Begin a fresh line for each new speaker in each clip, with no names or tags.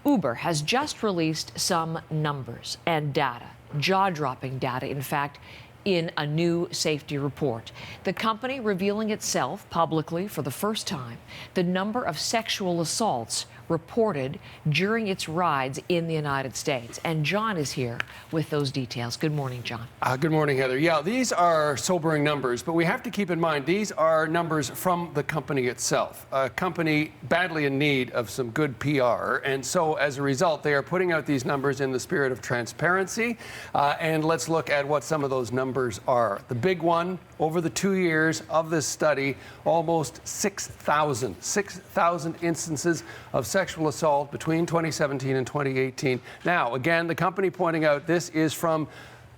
Uber has just released some numbers and data, jaw-dropping data, in fact, in a new safety report. The company revealing itself publicly for the first time the number of sexual assaults reported during its rides in the United States. And John is here with those details. Good morning, John.
Good morning, Heather. Yeah, these are sobering numbers, but we have to keep in mind these are numbers from the company itself, a company badly in need of some good PR. And so as a result, they are putting out these numbers in the spirit of transparency. And let's look at what some of those numbers are. The big one, over the 2 years of this study, almost 6,000 instances of sexual assault between 2017 and 2018. Now, again, the company pointing out this is from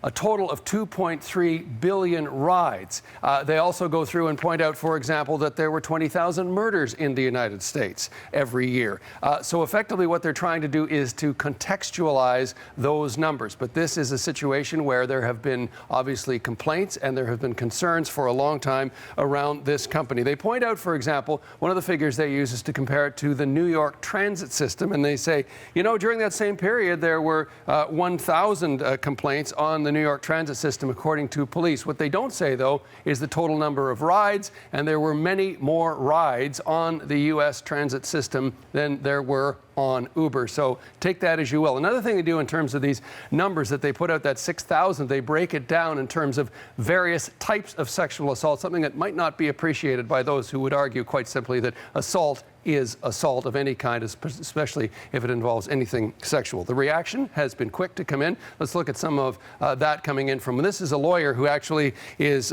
a total of 2.3 billion rides. They also go through and point out, for example, that there were 20,000 murders in the United States every year. So effectively what they're trying to do is to contextualize those numbers. But this is a situation where there have been obviously complaints and there have been concerns for a long time around this company. They point out, for example, one of the figures they use is to compare it to the New York transit system. And they say, you know, during that same period, there were 1,000 complaints on the New York transit system, according to police. What they don't say, though, is the total number of rides, and there were many more rides on the U.S. transit system than there were on Uber. So take that as you will. Another thing they do in terms of these numbers that they put out, that 6,000, they break it down in terms of various types of sexual assault, something that might not be appreciated by those who would argue quite simply that assault is assault of any kind, especially if it involves anything sexual. The reaction has been quick to come in. Let's look at some of that coming in from. This is a lawyer who actually is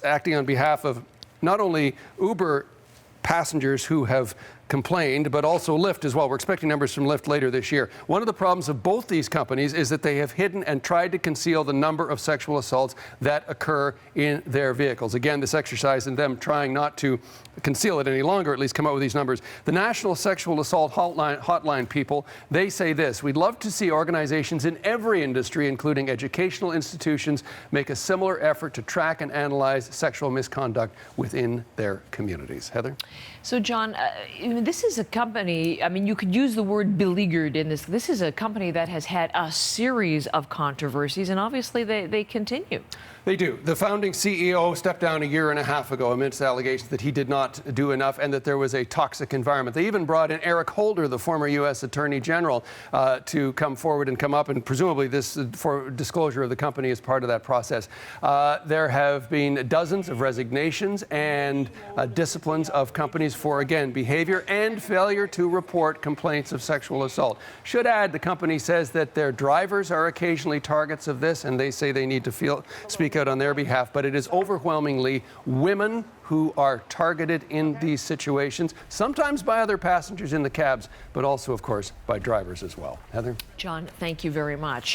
acting on behalf of not only Uber passengers who have complained, but also Lyft as well. We're expecting numbers from Lyft later this year. One of the problems of both these companies is that they have hidden and tried to conceal the number of sexual assaults that occur in their vehicles. Again, this exercise in them trying not to conceal it any longer, at least come out with these numbers. The National Sexual Assault Hotline people, they say this: we'd love to see organizations in every industry, including educational institutions, make a similar effort to track and analyze sexual misconduct within their communities. Heather?
So, John, this is a company, I mean, you could use the word beleaguered in this. This is a company that has had a series of controversies, and obviously they continue.
They do. The founding CEO stepped down a year and a half ago amidst allegations that he did not do enough and that there was a toxic environment. They even brought in Eric Holder, the former U.S. Attorney General, to come forward and come up, and presumably this for disclosure of the company is part of that process. There have been dozens of resignations and disciplines of companies for, again, behavior and failure to report complaints of sexual assault. Should add, the company says that their drivers are occasionally targets of this, and they say they need to speak out on their behalf, but it is overwhelmingly women who are targeted in these situations, sometimes by other passengers in the cabs, but also, of course, by drivers as well. Heather?
John, thank you very much.